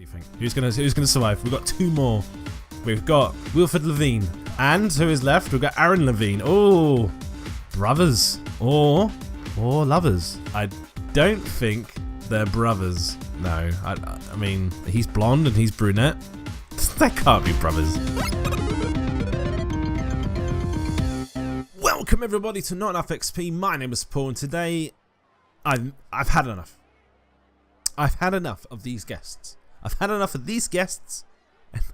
think? Who's gonna survive? We've got 2 more. We've got Wilfred Levine. And who is left? We've got Aaron Levine. Oh, brothers. Or lovers. I don't think they're brothers. No, I mean, he's blonde and he's brunette. They can't be brothers. Welcome everybody to Not Enough XP. My name is Paul, and today I've had enough. I've had enough of these guests. I've had enough of these guests,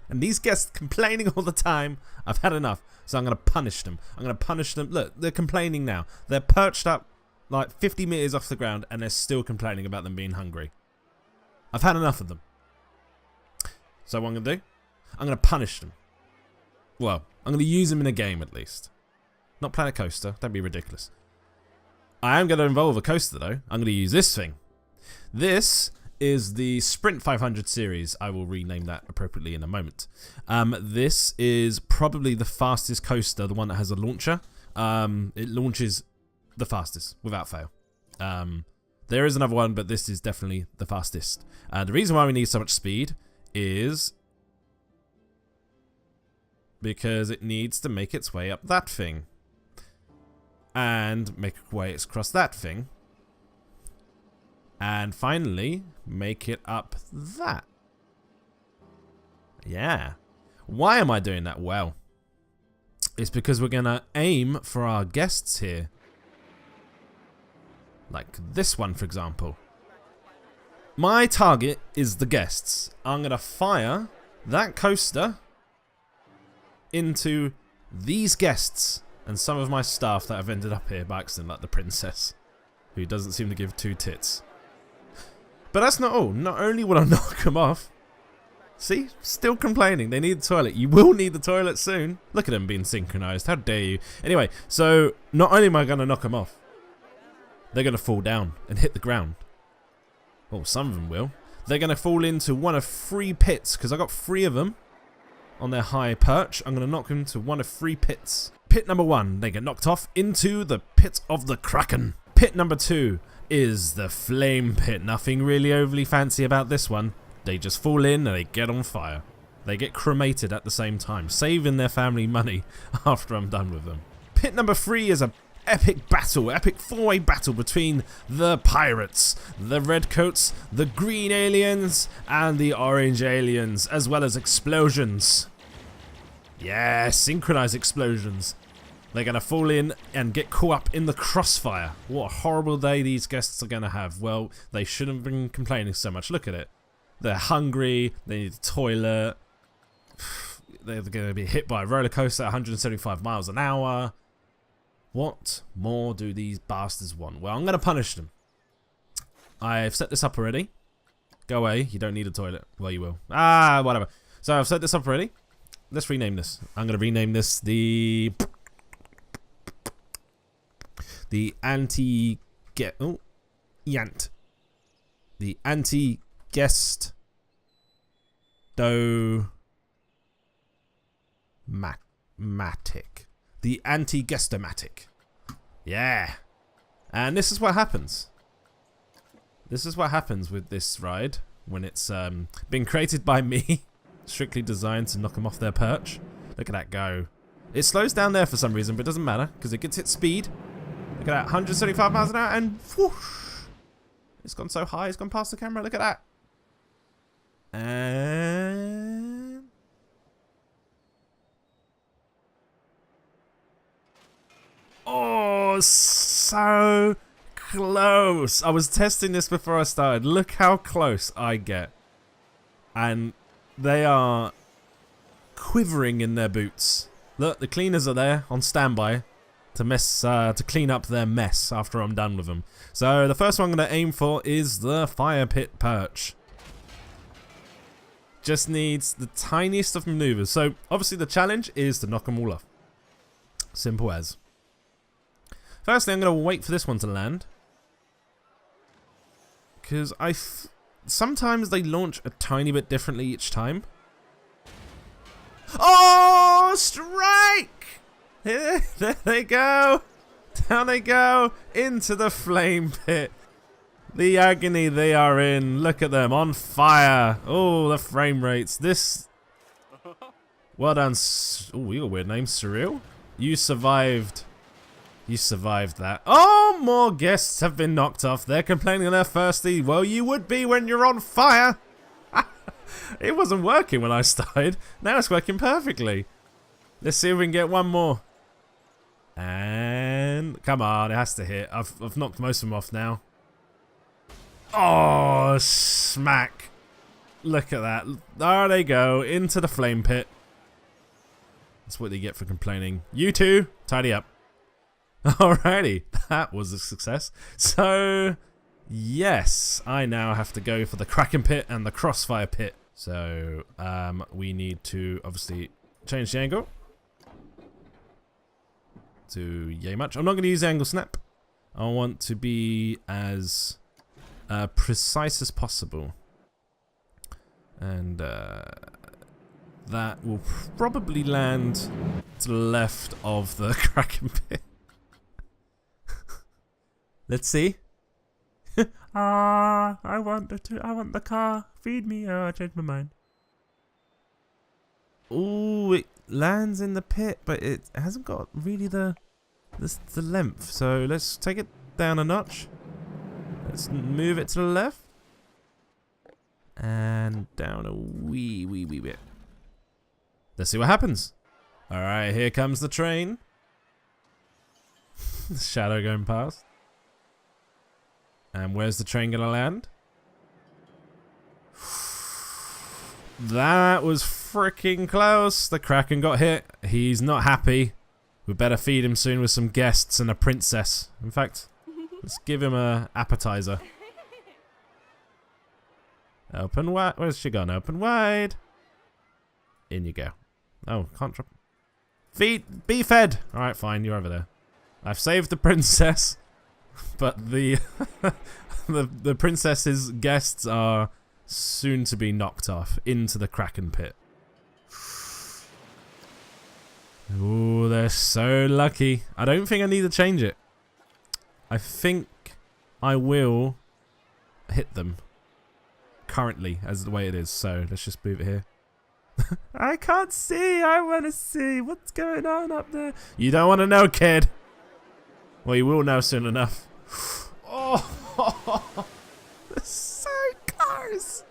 and these guests complaining all the time. I've had enough, so I'm going to punish them. I'm going to punish them. Look, they're complaining now. They're perched up like 50 meters off the ground, and they're still complaining about them being hungry. I've had enough of them. So what I'm going to do, I'm going to punish them. Well, I'm going to use them in a game at least. Not Planet Coaster, don't be ridiculous. I am going to involve a coaster though. I'm going to use this thing. This is the Sprint 500 series. I will rename that appropriately in a moment. This is probably the fastest coaster, the one that has a launcher. It launches the fastest, without fail. There is another one, but this is definitely the fastest. The reason why we need so much speed is because it needs to make its way up that thing. And make its way across that thing. And finally, make it up that. Yeah. Why am I doing that? Well, it's because we're going to aim for our guests here. Like this one, for example. My target is the guests. I'm going to fire that coaster into these guests and some of my staff that have ended up here by accident, like the princess, who doesn't seem to give 2 tits. But that's not all. Not only will I knock them off. See? Still complaining. They need the toilet. You will need the toilet soon. Look at them being synchronized. How dare you? Anyway, so not only am I going to knock them off, they're going to fall down and hit the ground. Well, some of them will. They're going to fall into one of 3 pits, because I got 3 of them on their high perch. I'm going to knock them to one of 3 pits. Pit number 1, they get knocked off into the pit of the Kraken. Pit number 2 is the flame pit. Nothing really overly fancy about this one. They just fall in and they get on fire. They get cremated at the same time, saving their family money after I'm done with them. Pit number 3 is a epic battle, epic 4-way battle between the pirates, the redcoats, the green aliens, and the orange aliens, as well as explosions. Yeah, synchronized explosions. They're going to fall in and get caught up in the crossfire. What a horrible day these guests are going to have. Well, they shouldn't have been complaining so much. Look at it. They're hungry. They need a toilet. They're going to be hit by a roller coaster at 175 miles an hour. What more do these bastards want? Well, I'm going to punish them. I've set this up already. Go away. You don't need a toilet. Well, you will. Ah, whatever. So I've set this up already. Let's rename this. I'm going to rename this the anti-get... Oh, Yant. The anti-guest... matic. The anti-guestomatic. Yeah. And this is what happens. This is what happens with this ride when it's been created by me. Strictly designed to knock them off their perch. Look at that go. It slows down there for some reason, but it doesn't matter because it gets its speed. Look at that, 175 miles an hour, and whoosh! It's gone so high, it's gone past the camera. Look at that. And oh, so close. I was testing this before I started. Look how close I get. And they are quivering in their boots. Look, the cleaners are there on standby to clean up their mess after I'm done with them. So the first one I'm going to aim for is the fire pit perch. Just needs the tiniest of maneuvers. So obviously the challenge is to knock them all off. Simple as. Firstly, I'm going to wait for this one to land. Because sometimes they launch a tiny bit differently each time. Oh, strike! There they go. Down they go into the flame pit. The agony they are in. Look at them on fire. Oh, the frame rates. This. Well done. Oh, you got a weird name. Surreal? You survived. You survived that. Oh, more guests have been knocked off. They're complaining they're thirsty. Well, you would be when you're on fire. It wasn't working when I started. Now it's working perfectly. Let's see if we can get one more. And come on, it has to hit. I've knocked most of them off now. Oh, smack. Look at that. There they go. Into the flame pit. That's what they get for complaining. You two, tidy up. Alrighty, that was a success. So, yes, I now have to go for the Kraken pit and the Crossfire pit. So, we need to obviously change the angle to yay much. I'm not going to use the angle snap. I want to be as precise as possible. And that will probably land to the left of the Kraken pit. Let's see. I want the car. Feed me. Oh, I changed my mind. Ooh, it lands in the pit, but it hasn't got really the length. So let's take it down a notch. Let's move it to the left. And down a wee bit. Let's see what happens. Alright, here comes the train. The shadow going past. And where's the train gonna land? That was freaking close. The Kraken got hit. He's not happy. We better feed him soon with some guests and a princess. In fact, let's give him a appetizer. Open wide. Where's she gone? Open wide. In you go. Oh, can't drop. Feed. Be fed. Alright, fine. You're over there. I've saved the princess. But the the princess's guests are soon to be knocked off into the Kraken pit. Ooh, they're so lucky. I don't think I need to change it. I think I will hit them currently as the way it is. So let's just move it here. I can't see. I want to see what's going on up there. You don't want to know, kid. Well, you will know soon enough. Oh, it's so close.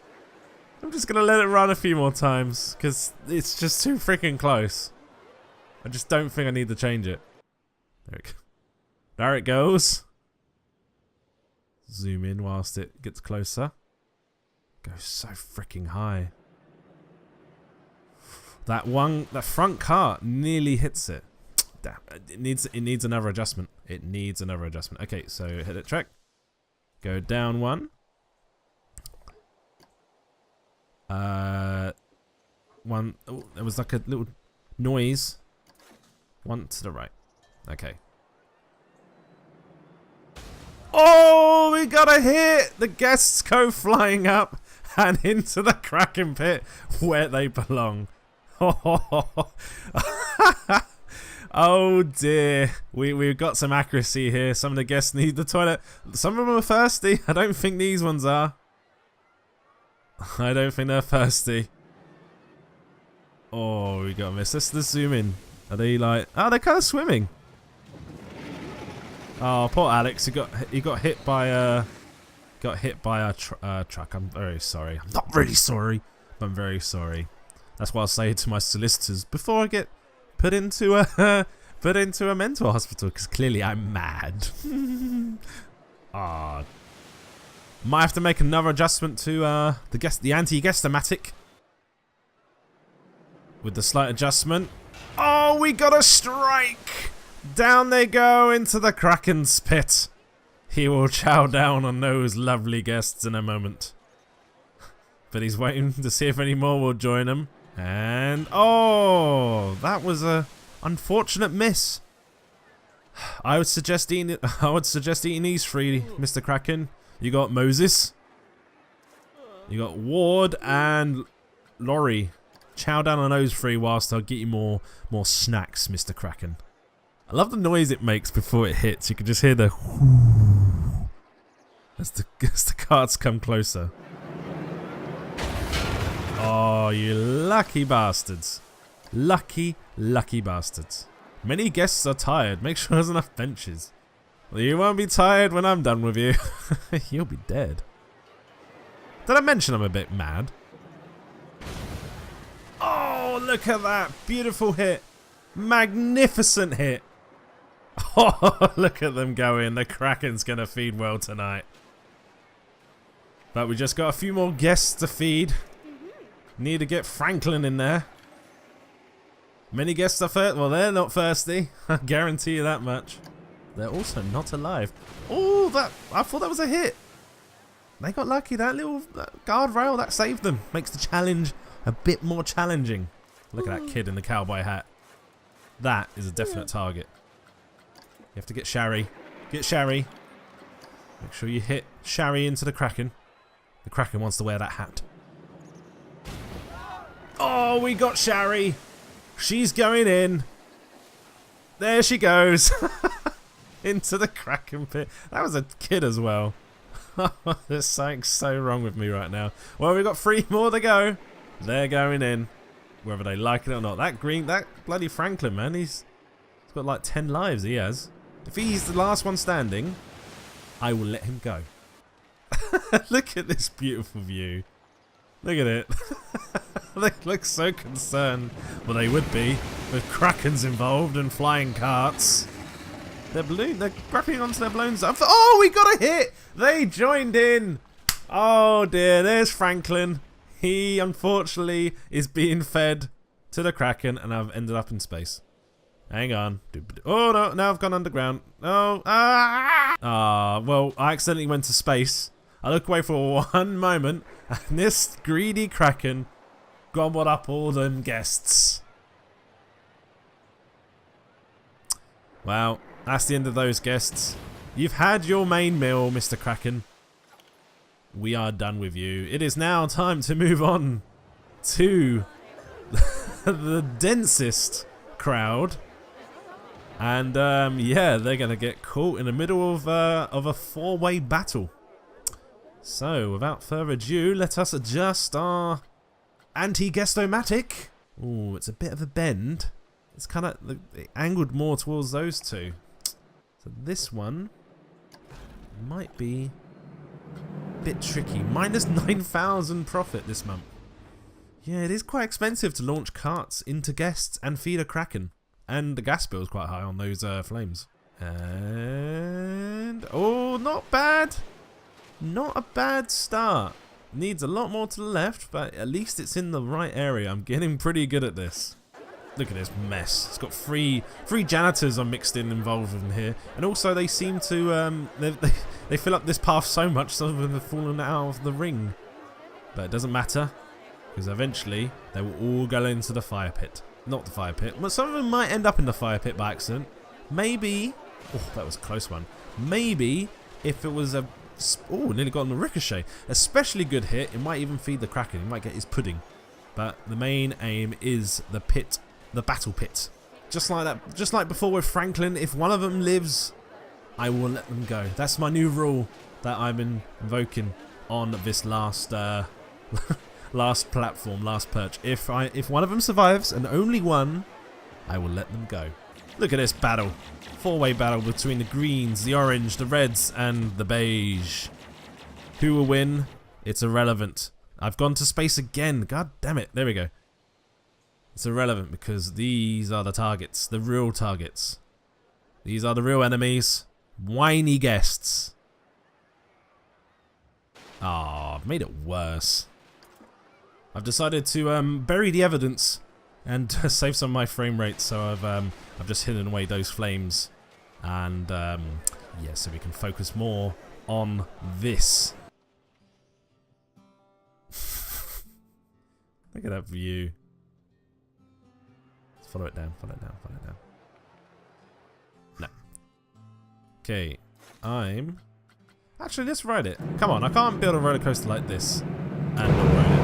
I'm just going to let it run a few more times because it's just too freaking close. I just don't think I need to change it. There it goes. Zoom in whilst it gets closer. Goes so freaking high. That front car nearly hits it. Damn, it needs another adjustment. It needs another adjustment. Okay, so hit it track. Go down one. One. Oh, there was like a little noise. One to the right. Okay. Oh, we got a hit! The guests go flying up and into the Kraken pit where they belong. Oh dear, we've got some accuracy here. Some of the guests need the toilet. Some of them are thirsty. I don't think these ones are. I don't think they're thirsty. Oh, we got to miss. Let's zoom in. Are they like? Oh, they're kind of swimming. Oh, poor Alex. He got hit by a truck. I'm very sorry. I'm not really sorry, but I'm very sorry. That's what I'll say to my solicitors before I get put into a mental hospital, because clearly I'm mad. Ah, might have to make another adjustment to the anti-guest-o-matic with the slight adjustment. Oh, we got a strike! Down they go into the Kraken's pit. He will chow down on those lovely guests in a moment. But he's waiting to see if any more will join him. And oh, that was a unfortunate miss. I would suggest eating these three, Mr. Kraken. You got Moses, you got Ward, and Laurie. Chow down on those three whilst I'll get you more snacks, Mr. Kraken. I love the noise it makes before it hits. You can just hear the as the carts come closer. Oh, you lucky bastards. Lucky, lucky bastards. Many guests are tired. Make sure there's enough benches. Well, you won't be tired when I'm done with you. You'll be dead. Did I mention I'm a bit mad? Oh, look at that. Beautiful hit. Magnificent hit. Oh, look at them going. The Kraken's going to feed well tonight. But we just got a few more guests to feed. Need to get Franklin in there. Many guests are thirsty. Well, they're not thirsty. I guarantee you that much. They're also not alive. Oh, I thought that was a hit. They got lucky. That little guardrail, that saved them. Makes the challenge a bit more challenging. Look at that kid in the cowboy hat. That is a definite target. You have to get Shari. Get Shari. Make sure you hit Shari into the Kraken. The Kraken wants to wear that hat. Oh, we got Shari. She's going in. There she goes. Into the Kraken pit. That was a kid as well. There's something so wrong with me right now. Well, we've got 3 more to go. They're going in. Whether they like it or not. That bloody Franklin, man. He's got like 10 lives, he has. If he's the last one standing, I will let him go. Look at this beautiful view. Look at it. They look so concerned. Well, they would be with Krakens involved and flying carts. They're grappling onto their balloons. Oh, we got a hit! They joined in. Oh dear, there's Franklin. He unfortunately is being fed to the Kraken, and I've ended up in space. Hang on. Oh no, now I've gone underground. Oh, well, I accidentally went to space. I look away for 1 moment, and this greedy Kraken gobbled up all them guests. Well, that's the end of those guests. You've had your main meal, Mr. Kraken. We are done with you. It is now time to move on to the densest crowd. And yeah, they're going to get caught in the middle of a 4-way battle. So, without further ado, let us adjust our anti-guest-o-matic. Ooh, it's a bit of a bend. It's kind of angled more towards those two. So this one might be a bit tricky. Minus 9,000 profit this month. Yeah, it is quite expensive to launch carts into guests and feed a Kraken. And the gas bill is quite high on those flames. And oh, not bad. Not a bad start. Needs a lot more to the left, but at least it's in the right area. I'm getting pretty good at this. Look at this mess. It's got three janitors are mixed involved in here, and also they seem to they fill up this path so much some of them have fallen out of the ring. But it doesn't matter, because eventually they will all go into the fire pit. Not the fire pit, but some of them might end up in the fire pit by accident. Maybe. Oh, that was a close one. Maybe if it was a nearly got on the ricochet. Especially good hit. It might even feed the Kraken. He might get his pudding. But the main aim is the pit. The battle pit. Just like that. Just like before with Franklin. If one of them lives, I will let them go. That's my new rule that I've been invoking on this last last platform, last perch. If one of them survives, and only one, I will let them go. Look at this battle. 4-way battle between the greens, the orange, the reds, and the beige. Who will win? It's irrelevant. I've gone to space again. God damn it. There we go. It's irrelevant because these are the targets. The real targets. These are the real enemies. Whiny guests. Ah, I've made it worse. I've decided to bury the evidence and save some of my frame rate, so I've just hidden away those flames, and yeah, so we can focus more on this. Look at that view. Let's follow it down, follow it down, follow it down. No. Okay, actually, let's ride it. Come on, I can't build a roller coaster like this and not ride it.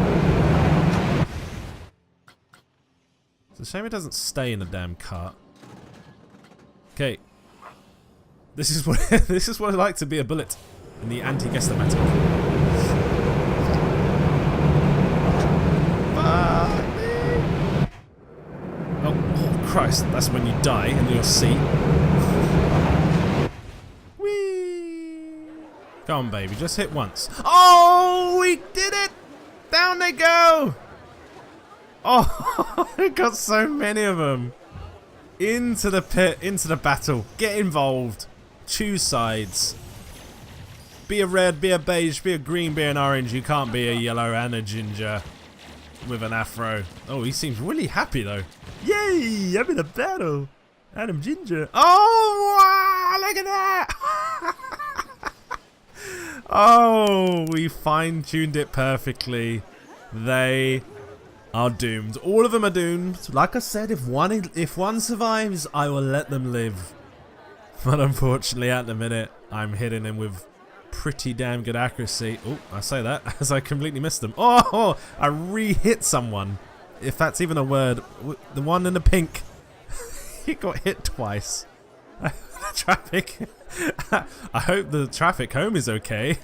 It's a shame it doesn't stay in the damn cart. Okay. This is what I like to be a bullet. in the anti-guesstomatic. Oh, Christ, that's when you die in your seat. Whee! Go on, baby, just hit once. Oh, we did it! Down they go! Oh, we got so many of them. Into the pit, into the battle. Get involved. Choose sides. Be a red, be a beige, be a green, be an orange. You can't be a yellow and a ginger with an afro. Oh, he seems really happy though. Yay! I'm in a battle. And I'm ginger. Oh, wow, look at that! Oh, we fine-tuned it perfectly. They are doomed. All of them are doomed. Like I said, if one survives, I will let them live. But unfortunately, at the minute, I'm hitting him with pretty damn good accuracy. Oh, I say that as I completely missed them. Oh, I re-hit someone. If that's even a word. The one in the pink. He got hit twice. The traffic. I hope the traffic home is okay.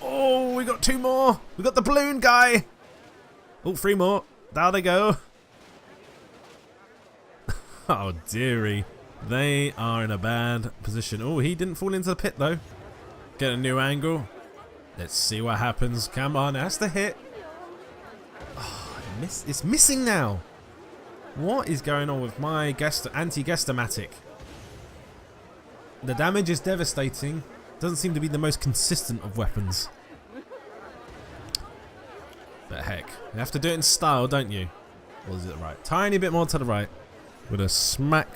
Oh, we got 2 more. We got the balloon guy. Oh, 3 more. Down they go. Oh, dearie. They are in a bad position. Oh, he didn't fall into the pit, though. Get a new angle. Let's see what happens. Come on, that's the hit. Oh, it's missing now. What is going on with my anti-guesstomatic? The damage is devastating. Doesn't seem to be the most consistent of weapons. But heck, you have to do it in style, don't you? Or is it right? Tiny bit more to the right. We're gonna smack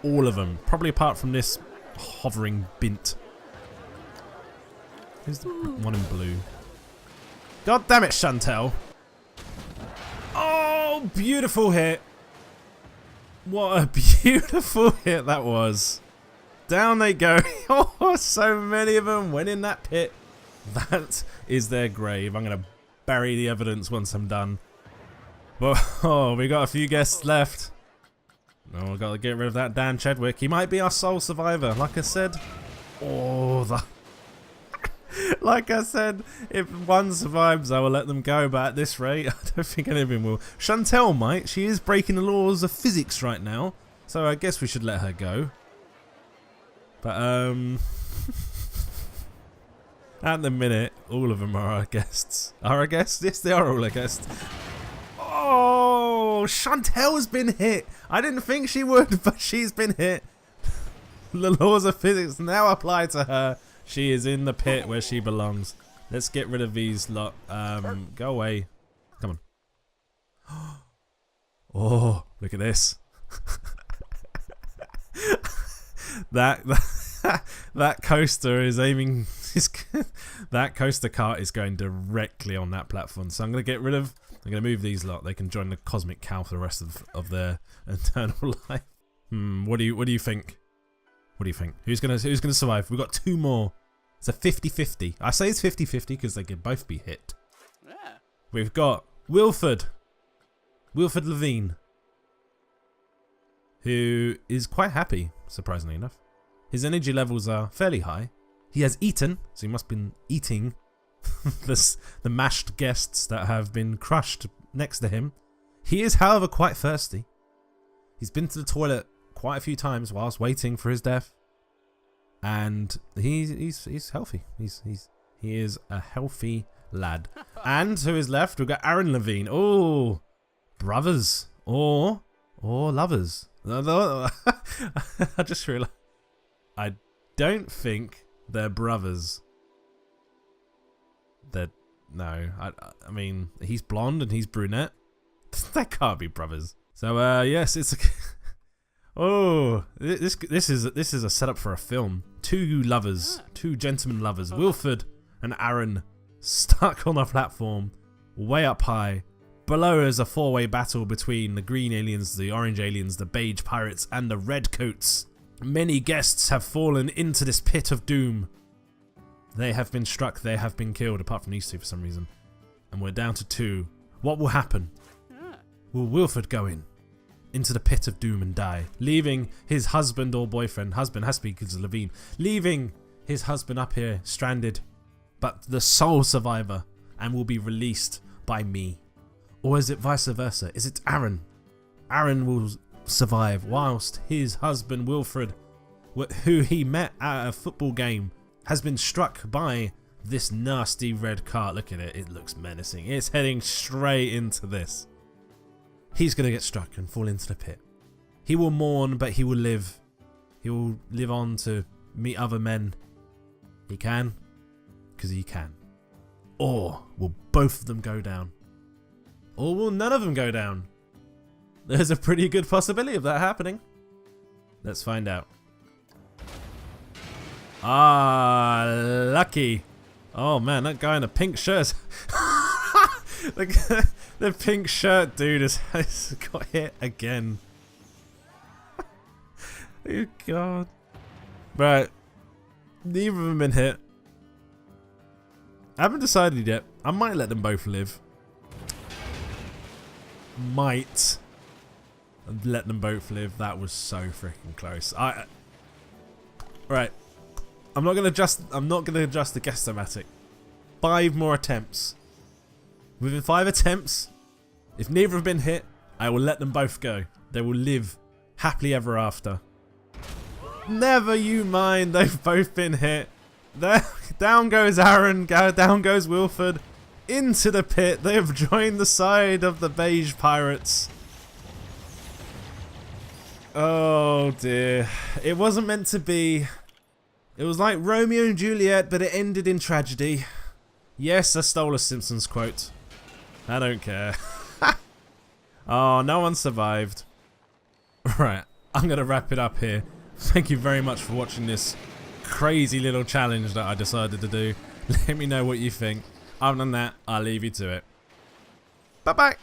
all of them. Probably apart from this hovering bint. Who's the one in blue? God damn it, Chantel. Oh, beautiful hit. What a beautiful hit that was. Down they go. Oh, so many of them went in that pit. That is their grave. I'm going to bury the evidence once I'm done. But, oh, we got a few guests left. Oh, we've got to get rid of that Dan Chadwick. He might be our sole survivor, like I said. Oh, like I said, if one survives, I will let them go. But at this rate, I don't think any of them will. Chantel might. She is breaking the laws of physics right now. So I guess we should let her go. But, at the minute, all of them are our guests. Are our guests? Yes, they are all our guests. Oh, Chantel's been hit. I didn't think she would, but she's been hit. The laws of physics now apply to her. She is in the pit where she belongs. Let's get rid of these lot. Go away. Come on. Oh, look at this. That coaster is aiming. That coaster cart is going directly on that platform. So I'm going to get rid of. I'm going to move these lot. They can join the cosmic cow for the rest of their eternal life. What do you think? What do you think? Who's gonna survive? We've got 2 more. It's a 50-50. I say it's 50-50 because they could both be hit. Yeah. We've got Wilford Levine, who is quite happy, surprisingly enough. His energy levels are fairly high. He has eaten, so he must have been eating the mashed guests that have been crushed next to him. He is, however, quite thirsty. He's been to the toilet quite a few times whilst waiting for his death, and he's healthy. He is a healthy lad. And to his left, we've got Aaron Levine. Oh, brothers or lovers. I just realised I don't think they're brothers. No. I mean, he's blonde and he's brunette. They can't be brothers. So yes, it's a. Oh, this is a setup for a film. 2 lovers, 2 gentlemen lovers, Wilford and Aaron, stuck on a platform, way up high. Below is a 4-way battle between the green aliens, the orange aliens, the beige pirates, and the red coats. Many guests have fallen into this pit of doom. They have been struck, they have been killed, apart from these 2 for some reason. And we're down to 2. What will happen? Will Wilford go into the pit of doom and die, leaving his husband or boyfriend, husband has to be because of Levine, leaving his husband up here stranded, but the sole survivor, and will be released by me? Or is it vice versa? Is it Aaron? Aaron will survive whilst his husband Wilfred, who he met at a football game, has been struck by this nasty red cart. Look at it, it looks menacing. It's heading straight into this. He's going to get struck and fall into the pit. He will mourn, but he will live. He will live on to meet other men. He can, because he can. Or will both of them go down? Or will none of them go down? There's a pretty good possibility of that happening. Let's find out. Ah, lucky. Oh man, that guy in a pink shirt. The pink shirt dude has got hit again. Oh god. Right. Neither of them been hit. I haven't decided yet. I might let them both live. Might let them both live. That was so freaking close. Right. I'm not gonna adjust the guess-o-matic. 5 more attempts. Within 5 attempts, if neither have been hit, I will let them both go. They will live happily ever after. Never you mind, they've both been hit. There, down goes Aaron, down goes Wilfred. Into the pit, they have joined the side of the beige pirates. Oh dear. It wasn't meant to be. It was like Romeo and Juliet, but it ended in tragedy. Yes, I stole a Simpsons quote. I don't care. Oh, no one survived. Right, I'm going to wrap it up here. Thank you very much for watching this crazy little challenge that I decided to do. Let me know what you think. Other than that, I'll leave you to it. Bye-bye.